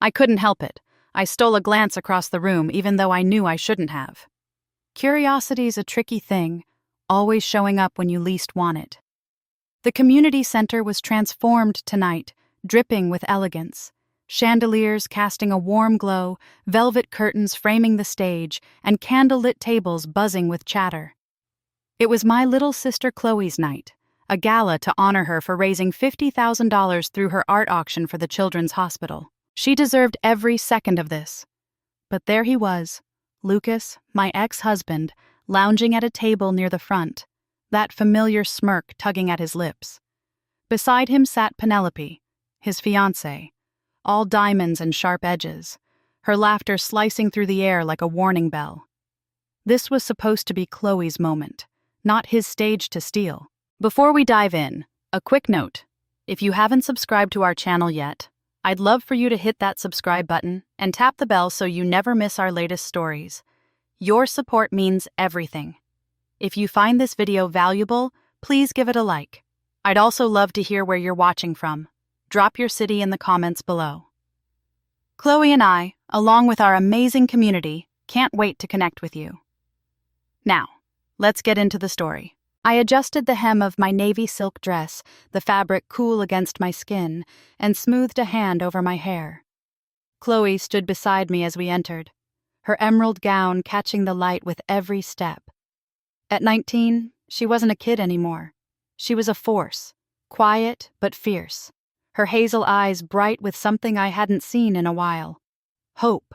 I couldn't help it. I stole a glance across the room even though I knew I shouldn't have. Curiosity's a tricky thing, always showing up when you least want it. The community center was transformed tonight, dripping with elegance. Chandeliers casting a warm glow, velvet curtains framing the stage, and candlelit tables buzzing with chatter. It was my little sister Chloe's night, a gala to honor her for raising $50,000 through her art auction for the Children's Hospital. She deserved every second of this. But there he was, Lucas, my ex-husband, lounging at a table near the front, that familiar smirk tugging at his lips. Beside him sat Penelope, his fiancée, all diamonds and sharp edges, her laughter slicing through the air like a warning bell. This was supposed to be Chloe's moment, not his stage to steal. Before we dive in, a quick note. If you haven't subscribed to our channel yet, I'd love for you to hit that subscribe button and tap the bell so you never miss our latest stories. Your support means everything. If you find this video valuable, please give it a like. I'd also love to hear where you're watching from. Drop your city in the comments below. Chloe and I, along with our amazing community, can't wait to connect with you. Now, let's get into the story. I adjusted the hem of my navy silk dress, the fabric cool against my skin, and smoothed a hand over my hair. Chloe stood beside me as we entered, her emerald gown catching the light with every step. At 19, she wasn't a kid anymore. She was a force, quiet but fierce, her hazel eyes bright with something I hadn't seen in a while. Hope.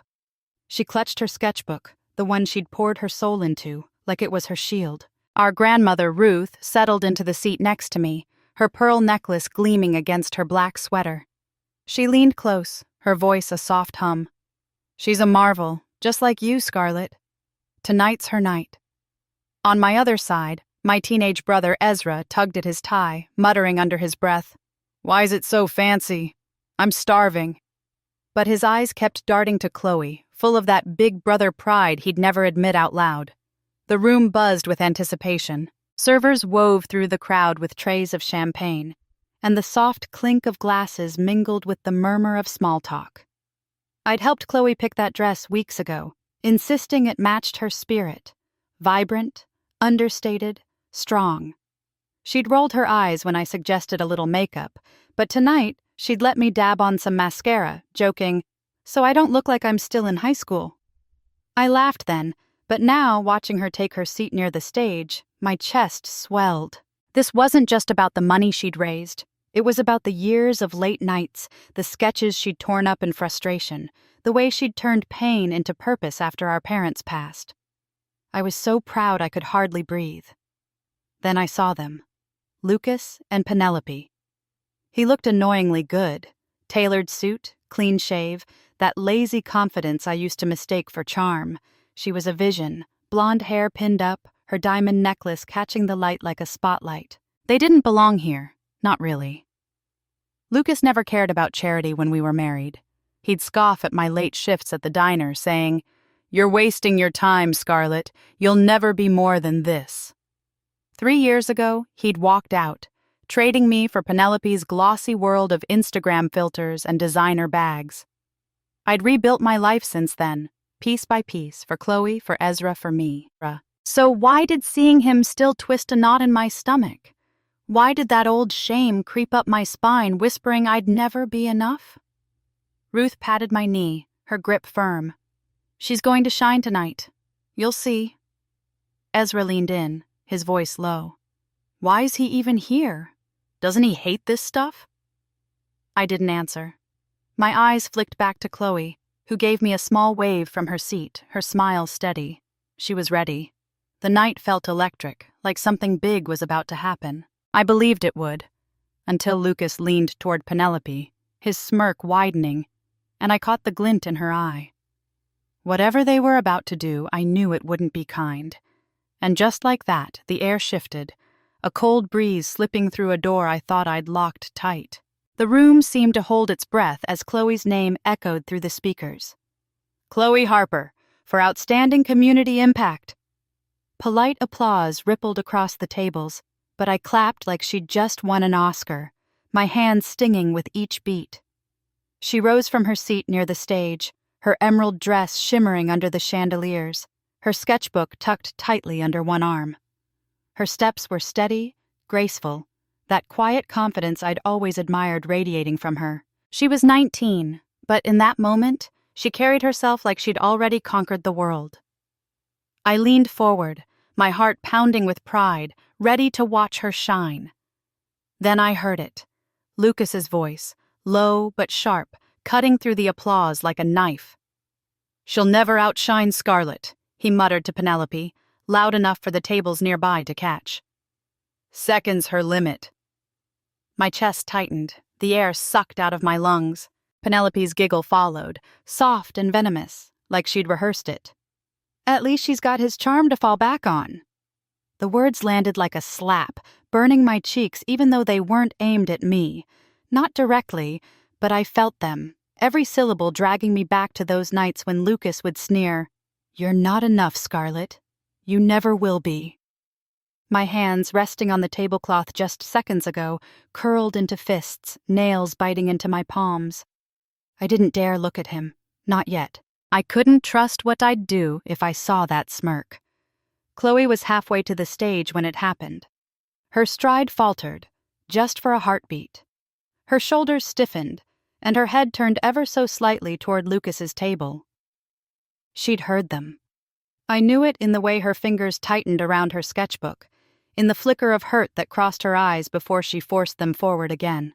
She clutched her sketchbook, the one she'd poured her soul into, like it was her shield. Our grandmother, Ruth, settled into the seat next to me, her pearl necklace gleaming against her black sweater. She leaned close, her voice a soft hum. "She's a marvel, just like you, Scarlett. Tonight's her night." On my other side, my teenage brother Ezra tugged at his tie, muttering under his breath, "Why is it so fancy? I'm starving." But his eyes kept darting to Chloe, full of that big brother pride he'd never admit out loud. The room buzzed with anticipation. Servers wove through the crowd with trays of champagne, and the soft clink of glasses mingled with the murmur of small talk. I'd helped Chloe pick that dress weeks ago, insisting it matched her spirit. Vibrant, understated, strong. She'd rolled her eyes when I suggested a little makeup, but tonight she'd let me dab on some mascara, joking, "So I don't look like I'm still in high school." I laughed then, but now, watching her take her seat near the stage, my chest swelled. This wasn't just about the money she'd raised. It was about the years of late nights, the sketches she'd torn up in frustration, the way she'd turned pain into purpose after our parents passed. I was so proud I could hardly breathe. Then I saw them. Lucas and Penelope. He looked annoyingly good. Tailored suit, clean shave, that lazy confidence I used to mistake for charm. She was a vision, blonde hair pinned up, her diamond necklace catching the light like a spotlight. They didn't belong here, not really. Lucas never cared about charity when we were married. He'd scoff at my late shifts at the diner, saying, "You're wasting your time, Scarlett. You'll never be more than this." 3 years ago, he'd walked out, trading me for Penelope's glossy world of Instagram filters and designer bags. I'd rebuilt my life since then, piece by piece, for Chloe, for Ezra, for me. So why did seeing him still twist a knot in my stomach? Why did that old shame creep up my spine, whispering I'd never be enough? Ruth patted my knee, her grip firm. "She's going to shine tonight. You'll see." Ezra leaned in, his voice low. "Why is he even here? Doesn't he hate this stuff?" I didn't answer. My eyes flicked back to Chloe, who gave me a small wave from her seat, her smile steady. She was ready. The night felt electric, like something big was about to happen. I believed it would, until Lucas leaned toward Penelope, his smirk widening, and I caught the glint in her eye. Whatever they were about to do, I knew it wouldn't be kind. And just like that, the air shifted, a cold breeze slipping through a door I thought I'd locked tight. The room seemed to hold its breath as Chloe's name echoed through the speakers. "Chloe Harper, for outstanding community impact." Polite applause rippled across the tables, but I clapped like she'd just won an Oscar, my hands stinging with each beat. She rose from her seat near the stage, her emerald dress shimmering under the chandeliers, her sketchbook tucked tightly under one arm. Her steps were steady, graceful, that quiet confidence I'd always admired radiating from her. She was 19, but in that moment, she carried herself like she'd already conquered the world. I leaned forward, my heart pounding with pride, ready to watch her shine. Then I heard it. Lucas's voice, low but sharp, cutting through the applause like a knife. "She'll never outshine Scarlett," he muttered to Penelope, loud enough for the tables nearby to catch. "Second's her limit." My chest tightened, the air sucked out of my lungs. Penelope's giggle followed, soft and venomous, like she'd rehearsed it. "At least she's got his charm to fall back on." The words landed like a slap, burning my cheeks even though they weren't aimed at me. Not directly, but I felt them, every syllable dragging me back to those nights when Lucas would sneer, "You're not enough, Scarlett. You never will be." My hands, resting on the tablecloth just seconds ago, curled into fists, nails biting into my palms. I didn't dare look at him. Not yet. I couldn't trust what I'd do if I saw that smirk. Chloe was halfway to the stage when it happened. Her stride faltered, just for a heartbeat. Her shoulders stiffened, and her head turned ever so slightly toward Lucas's table. She'd heard them. I knew it in the way her fingers tightened around her sketchbook, in the flicker of hurt that crossed her eyes before she forced them forward again.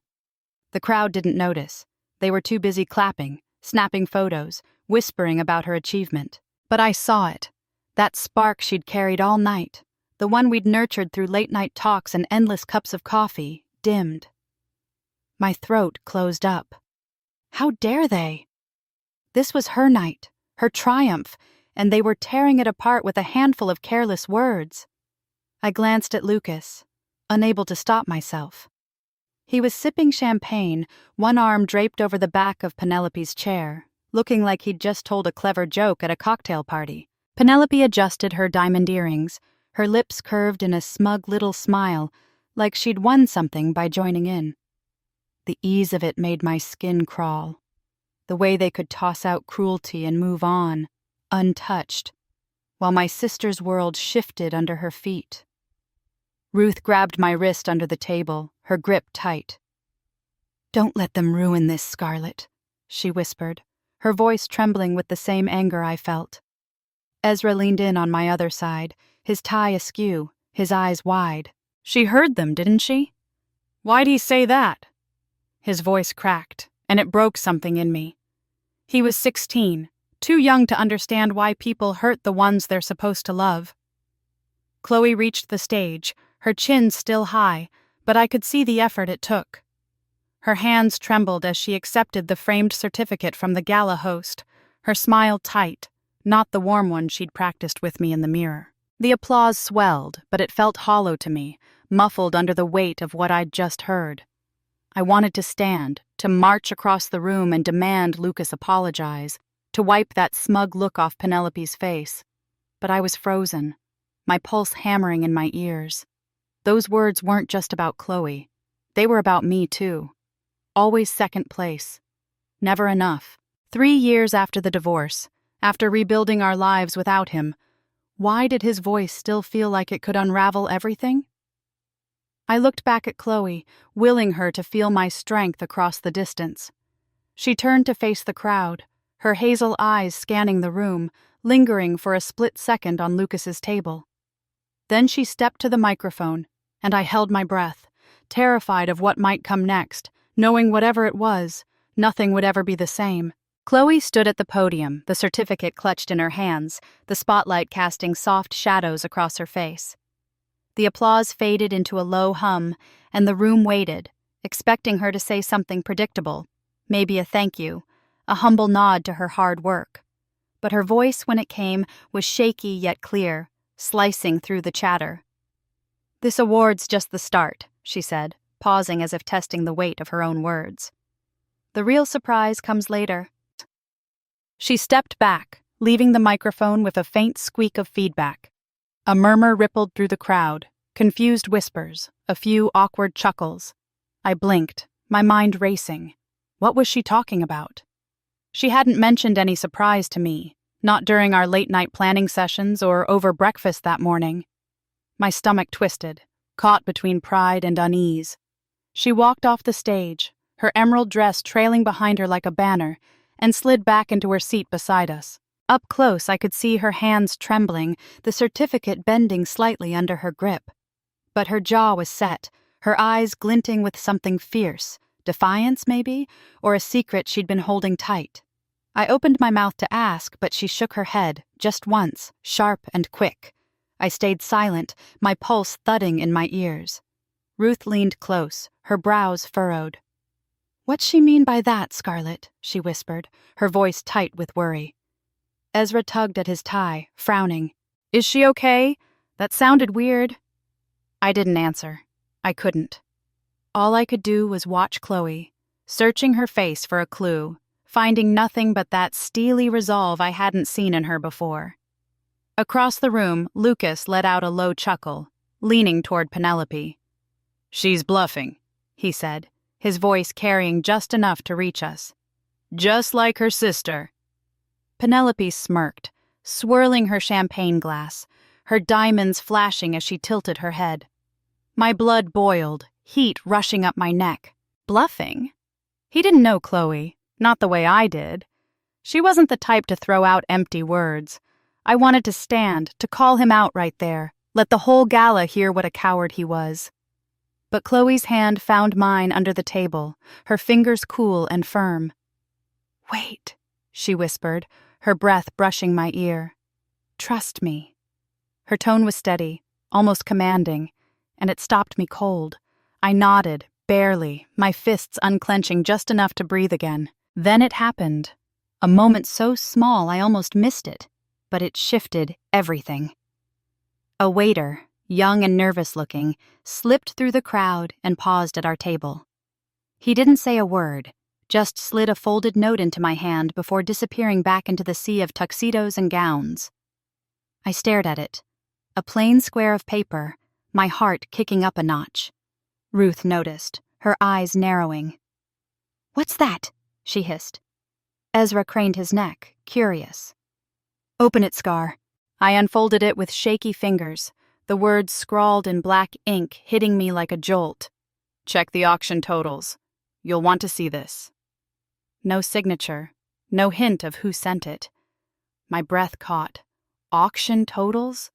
The crowd didn't notice. They were too busy clapping, snapping photos, whispering about her achievement. But I saw it. That spark she'd carried all night, the one we'd nurtured through late-night talks and endless cups of coffee, dimmed. My throat closed up. How dare they? This was her night, her triumph, and they were tearing it apart with a handful of careless words. I glanced at Lucas, unable to stop myself. He was sipping champagne, one arm draped over the back of Penelope's chair, looking like he'd just told a clever joke at a cocktail party. Penelope adjusted her diamond earrings, her lips curved in a smug little smile, like she'd won something by joining in. The ease of it made my skin crawl. The way they could toss out cruelty and move on, untouched, while my sister's world shifted under her feet. Ruth grabbed my wrist under the table, her grip tight. "Don't let them ruin this, Scarlett," she whispered, her voice trembling with the same anger I felt. Ezra leaned in on my other side, his tie askew, his eyes wide. "She heard them, didn't she? Why'd he say that?" His voice cracked, and it broke something in me. He was 16, too young to understand why people hurt the ones they're supposed to love. Chloe reached the stage, her chin still high, but I could see the effort it took. Her hands trembled as she accepted the framed certificate from the gala host, her smile tight, not the warm one she'd practiced with me in the mirror. The applause swelled, but it felt hollow to me, muffled under the weight of what I'd just heard. I wanted to stand, to march across the room and demand Lucas apologize, to wipe that smug look off Penelope's face. But I was frozen, my pulse hammering in my ears. Those words weren't just about Chloe. They were about me, too. Always second place. Never enough. 3 years after the divorce, after rebuilding our lives without him, why did his voice still feel like it could unravel everything? I looked back at Chloe, willing her to feel my strength across the distance. She turned to face the crowd, her hazel eyes scanning the room, lingering for a split second on Lucas's table. Then she stepped to the microphone, and I held my breath, terrified of what might come next, knowing whatever it was, nothing would ever be the same. Chloe stood at the podium, the certificate clutched in her hands, the spotlight casting soft shadows across her face. The applause faded into a low hum, and the room waited, expecting her to say something predictable, maybe a thank you, a humble nod to her hard work. But her voice, when it came, was shaky yet clear, slicing through the chatter. "This award's just the start," she said, pausing as if testing the weight of her own words. "The real surprise comes later." She stepped back, leaving the microphone with a faint squeak of feedback. A murmur rippled through the crowd, confused whispers, a few awkward chuckles. I blinked, my mind racing. What was she talking about? She hadn't mentioned any surprise to me, not during our late-night planning sessions or over breakfast that morning. My stomach twisted, caught between pride and unease. She walked off the stage, her emerald dress trailing behind her like a banner, and slid back into her seat beside us. Up close, I could see her hands trembling, the certificate bending slightly under her grip. But her jaw was set, her eyes glinting with something fierce, defiance maybe, or a secret she'd been holding tight. I opened my mouth to ask, but she shook her head, just once, sharp and quick. I stayed silent, my pulse thudding in my ears. Ruth leaned close, her brows furrowed. "What's she mean by that, Scarlett?" she whispered, her voice tight with worry. Ezra tugged at his tie, frowning. "Is she okay? That sounded weird." I didn't answer. I couldn't. All I could do was watch Chloe, searching her face for a clue, finding nothing but that steely resolve I hadn't seen in her before. Across the room, Lucas let out a low chuckle, leaning toward Penelope. "She's bluffing," he said, his voice carrying just enough to reach us. "Just like her sister." Penelope smirked, swirling her champagne glass, her diamonds flashing as she tilted her head. My blood boiled, heat rushing up my neck. Bluffing? He didn't know Chloe, not the way I did. She wasn't the type to throw out empty words. I wanted to stand, to call him out right there, let the whole gala hear what a coward he was. But Chloe's hand found mine under the table, her fingers cool and firm. "Wait," she whispered, her breath brushing my ear. "Trust me." Her tone was steady, almost commanding, and it stopped me cold. I nodded, barely, my fists unclenching just enough to breathe again. Then it happened. A moment so small I almost missed it, but it shifted everything. A waiter, young and nervous-looking, slipped through the crowd and paused at our table. He didn't say a word, just slid a folded note into my hand before disappearing back into the sea of tuxedos and gowns. I stared at it. A plain square of paper, my heart kicking up a notch. Ruth noticed, her eyes narrowing. "What's that?" she hissed. Ezra craned his neck, curious. "Open it, Scar." I unfolded it with shaky fingers, the words scrawled in black ink hitting me like a jolt. "Check the auction totals. You'll want to see this." No signature, no hint of who sent it. My breath caught. Auction totals?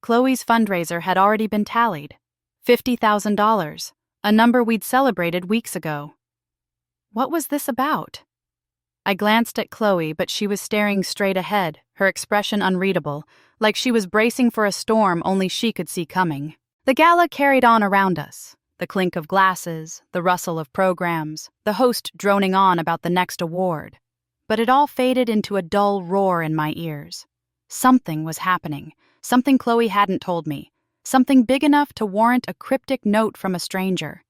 Chloe's fundraiser had already been tallied. $50,000, a number we'd celebrated weeks ago. What was this about? I glanced at Chloe, but she was staring straight ahead, her expression unreadable, like she was bracing for a storm only she could see coming. The gala carried on around us. The clink of glasses, the rustle of programs, the host droning on about the next award. But it all faded into a dull roar in my ears. Something was happening, something Chloe hadn't told me, something big enough to warrant a cryptic note from a stranger.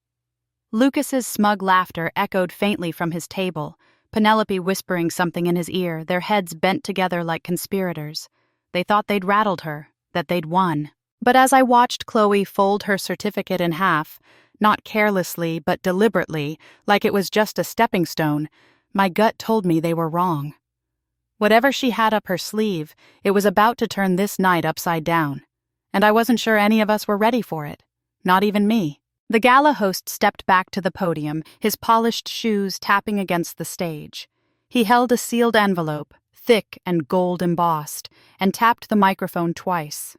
Lucas's smug laughter echoed faintly from his table, Penelope whispering something in his ear, their heads bent together like conspirators. They thought they'd rattled her, that they'd won. But as I watched Chloe fold her certificate in half, not carelessly but deliberately, like it was just a stepping stone, my gut told me they were wrong. Whatever she had up her sleeve, it was about to turn this night upside down. And I wasn't sure any of us were ready for it. Not even me. The gala host stepped back to the podium, his polished shoes tapping against the stage. He held a sealed envelope, thick and gold embossed, and tapped the microphone twice.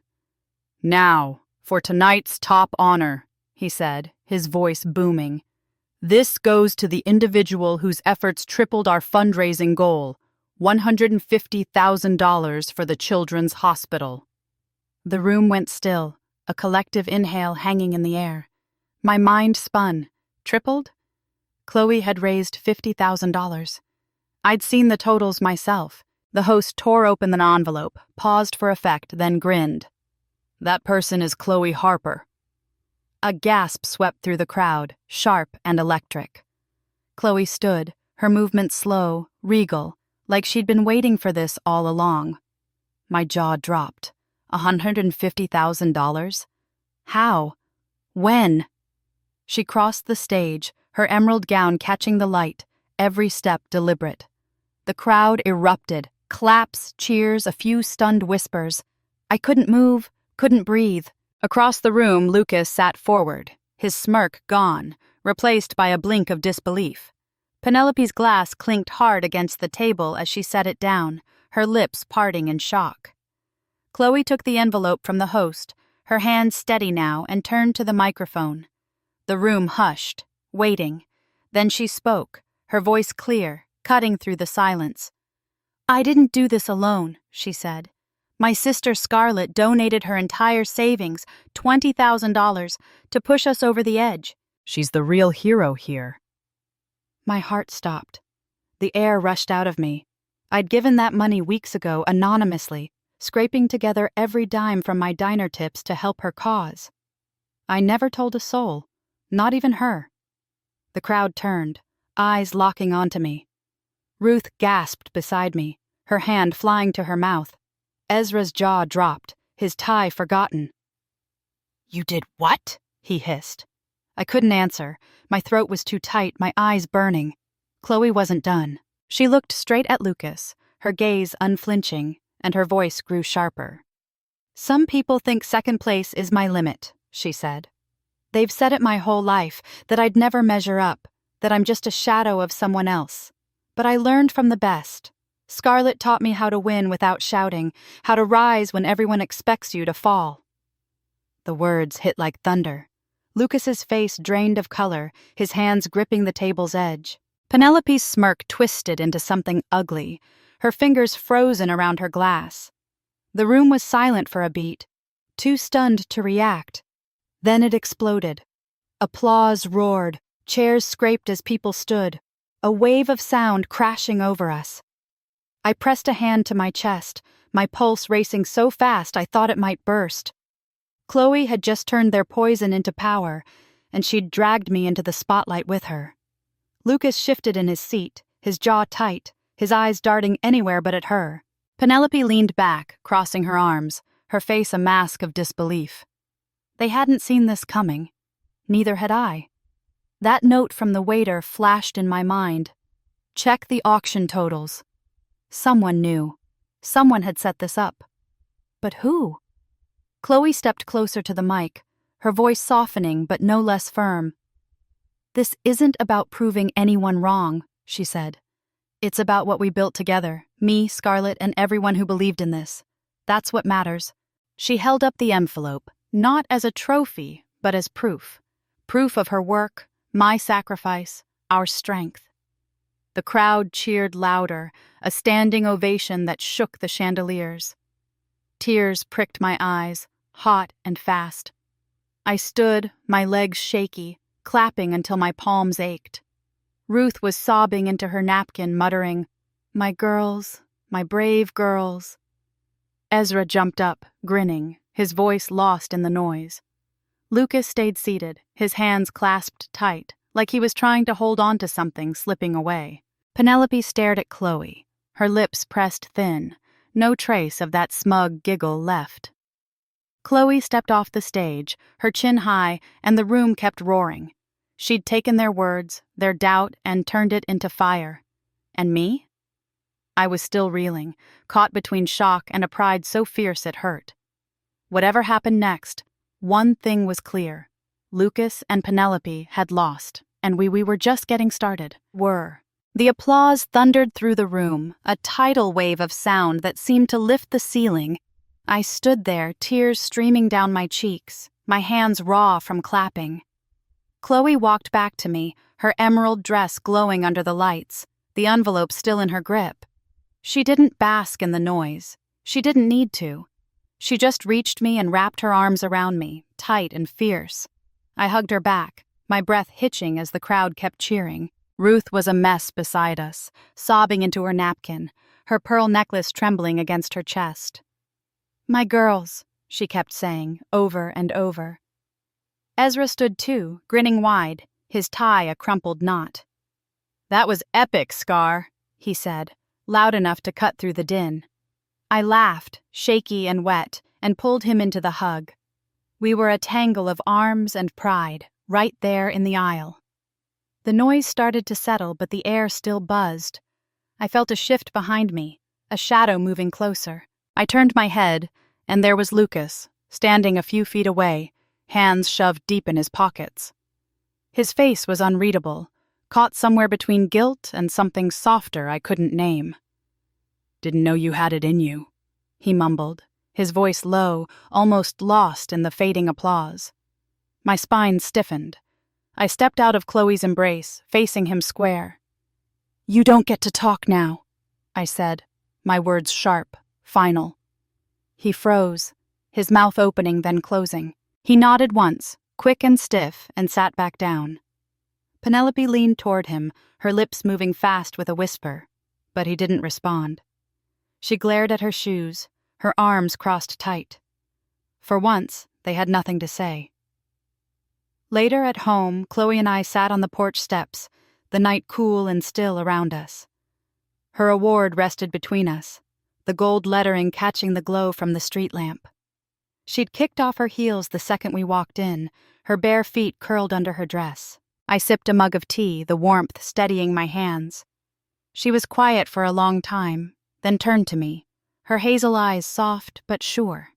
"Now, for tonight's top honor," he said, his voice booming. "This goes to the individual whose efforts tripled our fundraising goal, $150,000 for the Children's Hospital." The room went still, a collective inhale hanging in the air. My mind spun. Tripled? Chloe had raised $50,000. I'd seen the totals myself. The host tore open the envelope, paused for effect, then grinned. "That person is Chloe Harper." A gasp swept through the crowd, sharp and electric. Chloe stood, her movement slow, regal, like she'd been waiting for this all along. My jaw dropped. $150,000? How? When? She crossed the stage, her emerald gown catching the light, every step deliberate. The crowd erupted, claps, cheers, a few stunned whispers. I couldn't move, couldn't breathe. Across the room, Lucas sat forward, his smirk gone, replaced by a blink of disbelief. Penelope's glass clinked hard against the table as she set it down, her lips parting in shock. Chloe took the envelope from the host, her hand steady now, and turned to the microphone. The room hushed, waiting. Then she spoke, her voice clear, cutting through the silence. "I didn't do this alone," she said. "My sister Scarlett donated her entire savings, $20,000, to push us over the edge. She's the real hero here." My heart stopped. The air rushed out of me. I'd given that money weeks ago anonymously, scraping together every dime from my diner tips to help her cause. I never told a soul, not even her. The crowd turned, eyes locking onto me. Ruth gasped beside me, her hand flying to her mouth. Ezra's jaw dropped, his tie forgotten. "You did what?" he hissed. I couldn't answer. My throat was too tight, my eyes burning. Chloe wasn't done. She looked straight at Lucas, her gaze unflinching, and her voice grew sharper. "Some people think second place is my limit," she said. "They've said it my whole life, that I'd never measure up, that I'm just a shadow of someone else. But I learned from the best. Scarlett taught me how to win without shouting, how to rise when everyone expects you to fall." The words hit like thunder. Lucas's face drained of color, his hands gripping the table's edge. Penelope's smirk twisted into something ugly, her fingers frozen around her glass. The room was silent for a beat, too stunned to react. Then it exploded. Applause roared, chairs scraped as people stood, a wave of sound crashing over us. I pressed a hand to my chest, my pulse racing so fast I thought it might burst. Chloe had just turned their poison into power, and she'd dragged me into the spotlight with her. Lucas shifted in his seat, his jaw tight, his eyes darting anywhere but at her. Penelope leaned back, crossing her arms, her face a mask of disbelief. They hadn't seen this coming. Neither had I. That note from the waiter flashed in my mind. "Check the auction totals." Someone knew. Someone had set this up. But who? Chloe stepped closer to the mic, her voice softening but no less firm. "This isn't about proving anyone wrong," she said. "It's about what we built together, me, Scarlett, and everyone who believed in this. That's what matters." She held up the envelope, not as a trophy, but as proof. Proof of her work, my sacrifice, our strength. The crowd cheered louder, a standing ovation that shook the chandeliers. Tears pricked my eyes, hot and fast. I stood, my legs shaky, clapping until my palms ached. Ruth was sobbing into her napkin, muttering, "My girls, my brave girls." Ezra jumped up, grinning, his voice lost in the noise. Lucas stayed seated, his hands clasped tight, like he was trying to hold on to something slipping away. Penelope stared at Chloe, her lips pressed thin, no trace of that smug giggle left. Chloe stepped off the stage, her chin high, and the room kept roaring. She'd taken their words, their doubt, and turned it into fire. And me? I was still reeling, caught between shock and a pride so fierce it hurt. Whatever happened next, one thing was clear. Lucas and Penelope had lost, and we were just getting started. The applause thundered through the room, a tidal wave of sound that seemed to lift the ceiling. I stood there, tears streaming down my cheeks, my hands raw from clapping. Chloe walked back to me, her emerald dress glowing under the lights, the envelope still in her grip. She didn't bask in the noise. She didn't need to. She just reached me and wrapped her arms around me, tight and fierce. I hugged her back, my breath hitching as the crowd kept cheering. Ruth was a mess beside us, sobbing into her napkin, her pearl necklace trembling against her chest. "My girls," she kept saying, over and over. Ezra stood too, grinning wide, his tie a crumpled knot. "That was epic, Scar," he said, loud enough to cut through the din. I laughed, shaky and wet, and pulled him into the hug. We were a tangle of arms and pride, right there in the aisle. The noise started to settle, but the air still buzzed. I felt a shift behind me, a shadow moving closer. I turned my head, and there was Lucas, standing a few feet away, hands shoved deep in his pockets. His face was unreadable, caught somewhere between guilt and something softer I couldn't name. "Didn't know you had it in you," he mumbled, his voice low, almost lost in the fading applause. My spine stiffened. I stepped out of Chloe's embrace, facing him square. "You don't get to talk now," I said, my words sharp, final. He froze, his mouth opening then closing. He nodded once, quick and stiff, and sat back down. Penelope leaned toward him, her lips moving fast with a whisper, but he didn't respond. She glared at her shoes, her arms crossed tight. For once, they had nothing to say. Later at home, Chloe and I sat on the porch steps, the night cool and still around us. Her award rested between us, the gold lettering catching the glow from the street lamp. She'd kicked off her heels the second we walked in, her bare feet curled under her dress. I sipped a mug of tea, the warmth steadying my hands. She was quiet for a long time, then turned to me, her hazel eyes soft but sure.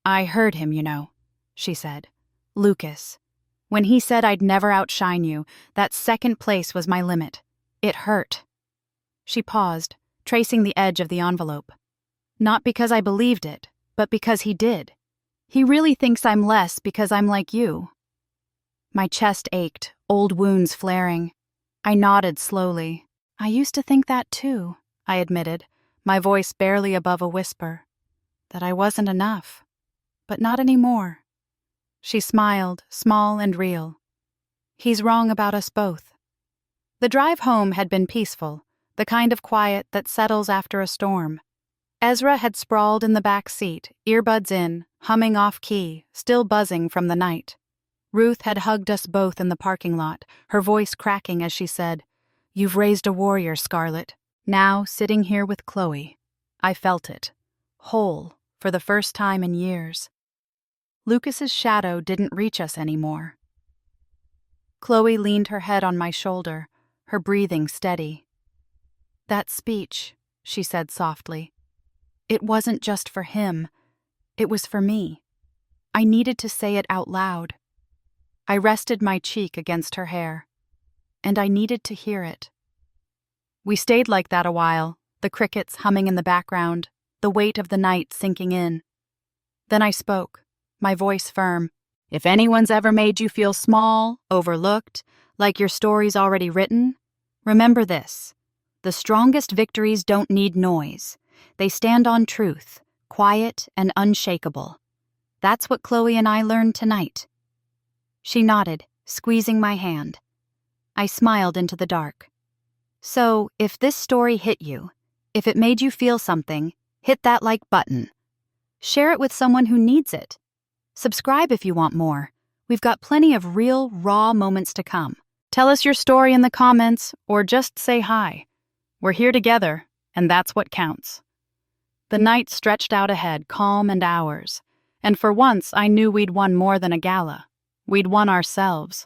"I heard him, you know," she said. "Lucas. When he said I'd never outshine you, that second place was my limit. It hurt." She paused, tracing the edge of the envelope. "Not because I believed it, but because he did. He really thinks I'm less because I'm like you." My chest ached, old wounds flaring. I nodded slowly. "I used to think that too," I admitted, my voice barely above a whisper. "That I wasn't enough. But not anymore." She smiled, small and real. "He's wrong about us both." The drive home had been peaceful, the kind of quiet that settles after a storm. Ezra had sprawled in the back seat, earbuds in, humming off-key, still buzzing from the night. Ruth had hugged us both in the parking lot, her voice cracking as she said, "You've raised a warrior, Scarlett." Now, sitting here with Chloe, I felt it, whole, for the first time in years. Lucas's shadow didn't reach us anymore. Chloe leaned her head on my shoulder, her breathing steady. "That speech," she said softly, "it wasn't just for him. It was for me. I needed to say it out loud." I rested my cheek against her hair, and I needed to hear it. We stayed like that a while, the crickets humming in the background, the weight of the night sinking in. Then I spoke, my voice firm. "If anyone's ever made you feel small, overlooked, like your story's already written, remember this. The strongest victories don't need noise. They stand on truth, quiet and unshakable. That's what Chloe and I learned tonight." She nodded, squeezing my hand. I smiled into the dark. "So, if this story hit you, if it made you feel something, hit that like button. Share it with someone who needs it. Subscribe if you want more. We've got plenty of real, raw moments to come. Tell us your story in the comments, or just say hi. We're here together, and that's what counts." The night stretched out ahead, calm and hours, and for once I knew we'd won more than a gala. We'd won ourselves.